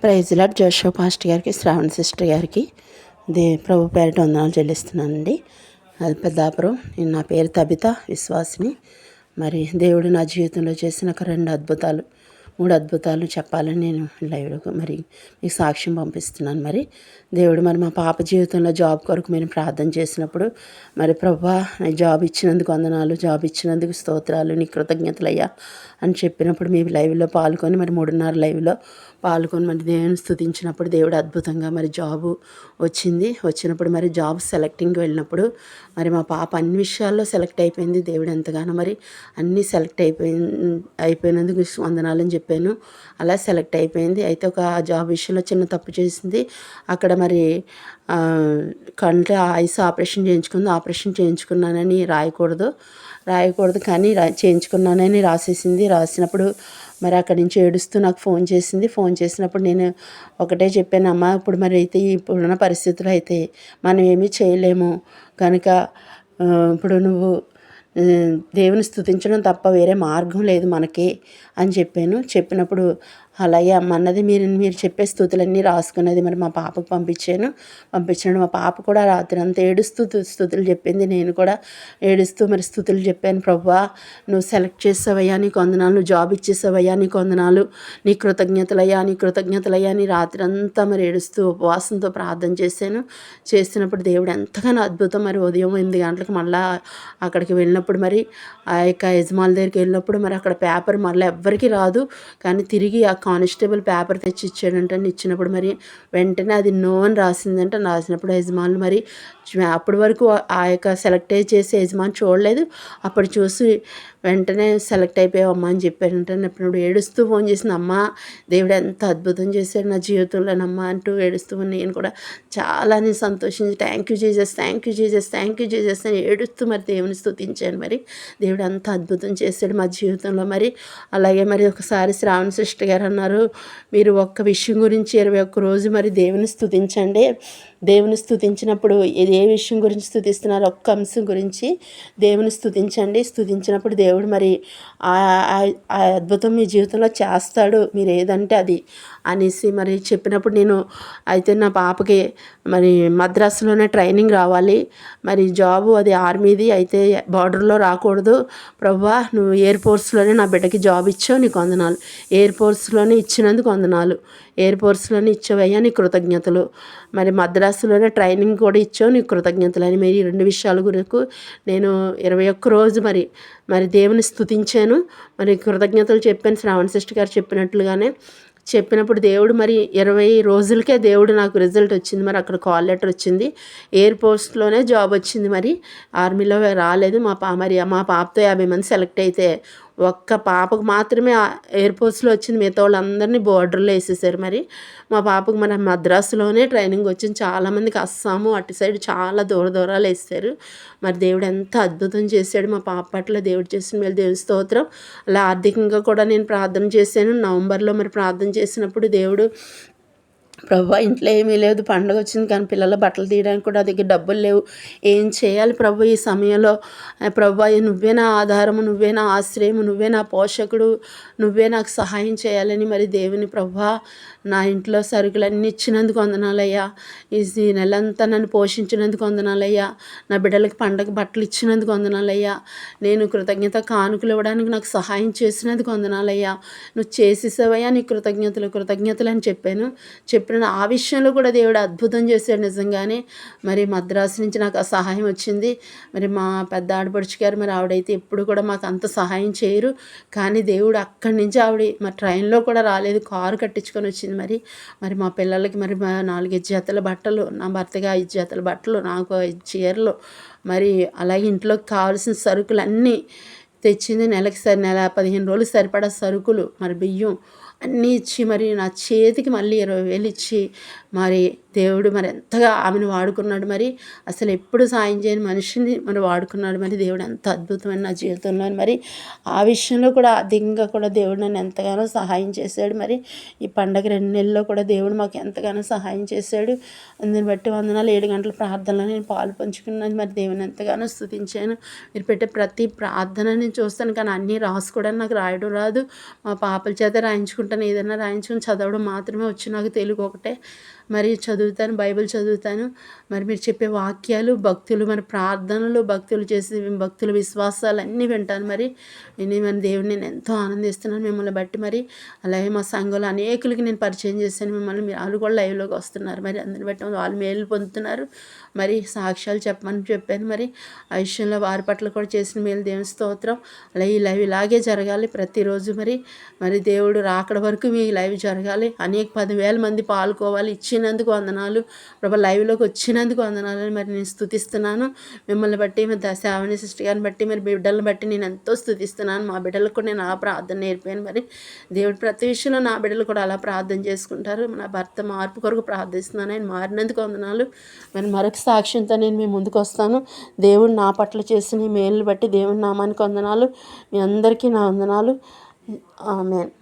Praise lord. జోషో pastor గారికి, శ్రావణ sister గారికి ప్రభు పేరిట వందనాలు చెల్లిస్తున్నానండి. అది పెద్దాపురం. నా పేరు తబిత విశ్వాసిని. మరి దేవుడు నా జీవితంలో చేసిన ఒక 3 అద్భుతాలు చెప్పాలని నేను లైవ్లో మరి మీకు సాక్ష్యం పంపిస్తున్నాను. మరి దేవుడు మా పాప జీవితంలో జాబ్ కొరకు మేము ప్రార్థన చేసినప్పుడు మరి ప్రభువా జాబ్ ఇచ్చినందుకు వందనాలు, జాబ్ ఇచ్చినందుకు స్తోత్రాలు, నీ కృతజ్ఞతలయ్యా అని చెప్పినప్పుడు మీ లైవ్లో పాల్గొని 3:30 లైవ్లో పాల్గొని మరి దేవుని స్తుతించినప్పుడు దేవుడు అద్భుతంగా మరి జాబు వచ్చినప్పుడు మరి జాబ్ సెలెక్టింగ్కి వెళ్ళినప్పుడు మరి మా పాప అన్ని విషయాల్లో సెలెక్ట్ అయిపోయింది. దేవుడు ఎంతగానో మరి అన్నీ సెలెక్ట్ అయిపోయినందుకు వందనాలని చెప్పాను. అలా సెలెక్ట్ అయిపోయింది. అయితే ఒక జాబ్ విషయంలో చిన్న తప్పు చేసింది. అక్కడ మరి కంట్లో ఐస్ ఆపరేషన్ చేయించుకున్నానని రాయకూడదు కానీ చేయించుకున్నానని రాసినప్పుడు మరి అక్కడి నుంచి ఏడుస్తూ నాకు ఫోన్ చేసినప్పుడు నేను ఒకటే చెప్పాను, అమ్మ ఇప్పుడు మరి అయితే ఇప్పుడున్న పరిస్థితులు అయితే మనం ఏమీ చేయలేము కనుక ఇప్పుడు నువ్వు దేవుని స్తుతించడం తప్ప వేరే మార్గం లేదు మనకి అని చెప్పినప్పుడు అలాగే అమ్మ అన్నది. మీరు చెప్పే స్తుతులన్నీ రాసుకున్నది మరి మా పాపకు పంపించాను. మా పాప కూడా రాత్రి అంతా ఏడుస్తూ స్తుతులు చెప్పింది. నేను కూడా ఏడుస్తూ మరి స్తుతులు చెప్పాను. ప్రభువా నువ్వు సెలెక్ట్ చేసావయ్యా, నీకు వందనాలు, నువ్వు జాబ్ ఇచ్చేసావయ్యా, నీకు వందనాలు, నీ కృతజ్ఞతలయ్యా అని రాత్రి అంతా మరి ఏడుస్తూ ఉపవాసంతో ప్రార్థన చేసినప్పుడు దేవుడు ఎంతగానో అద్భుతం. మరి ఉదయం 8 గంటలకు మళ్ళీ అక్కడికి వెళ్ళినప్పుడు మరి ఆ యొక్క యజమానుల దగ్గరికి వెళ్ళినప్పుడు మరి అక్కడ పేపర్ మళ్ళీ ఎవ్వరికీ రాదు కానీ తిరిగి ఆ కానిస్టేబుల్ పేపర్ తెచ్చి ఇచ్చాడంటే ఇచ్చినప్పుడు మరి వెంటనే అది నో అని రాసినప్పుడు యజమానులు మరి అప్పటి వరకు ఆ యొక్క సెలెక్ట్ చేసే యజమాని చూడలేదు. అప్పుడు చూసి వెంటనే సెలెక్ట్ అయిపోయావమ్మా అని చెప్పాడంటే అప్పుడు ఏడుస్తూ ఫోన్ చేసింది, అమ్మ దేవుడు ఎంత అద్భుతం చేశాడు నా జీవితంలోనమ్మా అంటూ ఏడుస్తూ నేను కూడా చాలా సంతోషించి థ్యాంక్ యూ జీసస్ అని ఏడుస్తూ మరి దేవుని స్తుతించాను. మరి దేవుడు అంత అద్భుతం చేశాడు మా జీవితంలో. మరి అలాగే మరి ఒకసారి శ్రావణ సిస్టర్ గారు అన్నారు, మీరు ఒక్క విషయం గురించి 21 రోజు మరి దేవుని స్తుతించండి. దేవుని స్తుతించినప్పుడు ఏ విషయం గురించి స్తుతిస్తున్నారు, ఒక్క అంశం గురించి దేవుని స్తుతించినప్పుడు దేవుడు మరి ఆ అద్భుతం మీ జీవితంలో చేస్తాడు, మీరు ఏదంటే అది అనేసి మరి చెప్పినప్పుడు నేను అయితే నా పాపకి మరి మద్రాసులోనే ట్రైనింగ్ రావాలి, మరి జాబు అది ఆర్మీది అయితే బార్డర్లో రాకూడదు. ప్రభువా నువ్వు ఎయిర్ ఫోర్స్లోనే నా బిడ్డకి జాబ్ ఇచ్చావు, నీకు వందనాలు, ఎయిర్ ఫోర్స్లోనే ఇచ్చినందుకు వందనాలు, ఎయిర్ ఫోర్స్లోనే ఇచ్చావయ్యా నీ కృతజ్ఞతలు, మరి మద్రాసులోనే ట్రైనింగ్ కూడా ఇచ్చావు నీ కృతజ్ఞతలు అని మరి 2 విషయాల గురకు నేను 21 రోజు మరి దేవుని స్తుతించాను. మరి కృతజ్ఞతలు చెప్పాను శ్రావణ సిస్టర్ గారు చెప్పినప్పుడు దేవుడు మరి 20 రోజులకే దేవుడు నాకు రిజల్ట్ వచ్చింది. మరి అక్కడ కాల్ లెటర్ వచ్చింది, ఎయిర్ ఫోర్స్లోనే జాబ్ వచ్చింది, మరి ఆర్మీలో రాలేదు. మా పాపతో 50 మంది సెలెక్ట్ అయితే ఒక్క పాపకు మాత్రమే ఎయిర్ ఫోర్స్లో వచ్చింది, మిగతా వాళ్ళందరినీ బోర్డర్లో వేసేసారు. మరి మా పాపకు మరి మద్రాసులోనే ట్రైనింగ్ వచ్చింది. చాలామందికి అస్సాము అటు సైడ్ చాలా దూరాలు వేస్తారు. మరి దేవుడు ఎంత అద్భుతం చేశాడు మా పాప పట్ల. దేవుడు చేసిన మేలు దేవుని స్తోత్రం. అలా ఆర్థికంగా కూడా నేను ప్రార్థన చేశాను. నవంబర్లో మరి ప్రార్థన చేసినప్పుడు దేవుడు, ప్రభువా ఇంట్లో ఏమీ లేదు, పండుగ వచ్చింది కానీ పిల్లల బట్టలు తీయడానికి కూడా దగ్గర డబ్బులు లేవు, ఏం చేయాలి ప్రభు ఈ సమయంలో, ప్రభువా నువ్వే నా ఆధారము, నువ్వే నా ఆశ్రయము, నువ్వే నా పోషకుడు, నువ్వే నాకు సహాయం చేయాలని మరి దేవుని ప్రభువా నా ఇంట్లో సరుకులన్నీ ఇచ్చినందుకు వందనాలయ్యా, ఈ నెలంతా నన్ను పోషించినందుకు వందనాలయ్యా, నా బిడ్డలకు పండగ బట్టలు ఇచ్చినందుకు వందనాలయ్యా, నేను కృతజ్ఞత కానుకలు ఇవ్వడానికి నాకు సహాయం చేసినందుకు వందనాలయ్యా, నువ్వు చేసేసావయ్యా నీ కృతజ్ఞతలు అని చెప్పిన ఆ విషయంలో కూడా దేవుడు అద్భుతం చేశాడు నిజంగానే. మరి మద్రాసు నుంచి నాకు ఆ సహాయం వచ్చింది. మరి మా పెద్ద ఆడపడుచు గారు మరి ఆవిడైతే ఎప్పుడు కూడా మాకు అంత సహాయం చేయరు కానీ దేవుడు అక్కడి నుంచి మరి ట్రైన్లో కూడా రాలేదు, కారు కట్టించుకొని వచ్చింది. మరి మా పిల్లలకి మరి 4 జతల బట్టలు, నా భర్తగా 5 జతల బట్టలు, నాకు 5 చీరలు, మరి అలాగే ఇంట్లోకి కావాల్సిన సరుకులన్నీ తెచ్చింది. నెల 15 రోజులు సరిపడా సరుకులు, మరి బియ్యం అన్నీ ఇచ్చి మరి నా చేతికి మళ్ళీ 20,000 ఇచ్చి మరి దేవుడు మరి ఎంతగా ఆమెను వాడుకున్నాడు. మరి అసలు ఎప్పుడు సాయం చేయని మనిషిని మరి వాడుకున్నాడు. మరి దేవుడు ఎంత అద్భుతమైన నా జీవితంలో మరి ఆ విషయంలో కూడా అధికంగా కూడా దేవుడు నన్ను ఎంతగానో సహాయం చేశాడు. మరి ఈ పండగ 2 నెలల్లో కూడా దేవుడు మాకు ఎంతగానో సహాయం చేశాడు. అందుని బట్టి వందనాలు. 7 గంటల ప్రార్థనలో నేను పాలు పంచుకున్నాను. మరి దేవుని ఎంతగానో స్తుతించాను. మీరు పెట్టే ప్రతి ప్రార్థన నేను చూస్తాను, కానీ అన్నీ రాసుకోవడానికి నాకు రాయడం రాదు. మా పాపల చేత రాయించుకుంటాను. ఏదైనా రాయించుకుని చదవడం మాత్రమే వచ్చు నాకు, తెలుగు ఒకటే. మరి చదువుతాను, బైబిల్ చదువుతాను. మరి మీరు చెప్పే వాక్యాలు, భక్తులు మరి ప్రార్థనలు, భక్తులు చేసే భక్తుల విశ్వాసాలు అన్నీ వింటాను. మరి నేను దేవుడిని నేను ఎంతో ఆనందిస్తున్నాను మిమ్మల్ని బట్టి. మరి అలాగే మా సంఘంలో అనేకులకి నేను పరిచయం చేశాను మిమ్మల్ని. మీరు వాళ్ళు కూడా లైవ్లోకి వస్తున్నారు. మరి అందరిని బట్టి వాళ్ళు మేలు పొందుతున్నారు. మరి సాక్ష్యాలు చెప్పమని చెప్పాను. మరి ఆ విషయంలో వారి పట్ల కూడా చేసిన మేలు దేవుని స్తోత్రం. అలా ఈ లైవ్ ఇలాగే జరగాలి ప్రతిరోజు. మరి దేవుడు రాకడ వరకు మీ లైవ్ జరగాలి. అనేక 10,000 మంది పాల్గొవాలి. ఇచ్చినందుకు వందనాలు ప్రభా, లైవ్లోకి వచ్చినందుకు వందనాలని మరి నేను స్తుతిస్తున్నాను. మిమ్మల్ని బట్టి, మరి శ్రావణి సిస్టర్ గారిని బట్టి, మరి బిడ్డలను బట్టి నేను ఎంతో స్తుతిస్తున్నాను. మా బిడ్డలకు కూడా నేను ఆ ప్రార్థన నేర్పాను. మరి దేవుడు ప్రతి విషయంలో నా బిడ్డలు కూడా అలా ప్రార్థన చేసుకుంటారు. నా భర్త మార్పు కొరకు ప్రార్థిస్తున్నాను. ఆయన మారినందుకు వందనాలు. మరి మరొక సాక్ష్యంతో నేను మీ ముందుకు వస్తాను. దేవుడు నా పట్ల చేసిన ఈ మేలుని బట్టి దేవుని నామానికి వందనాలు. మీ అందరికీ నా వందనాలు. ఆమేన్.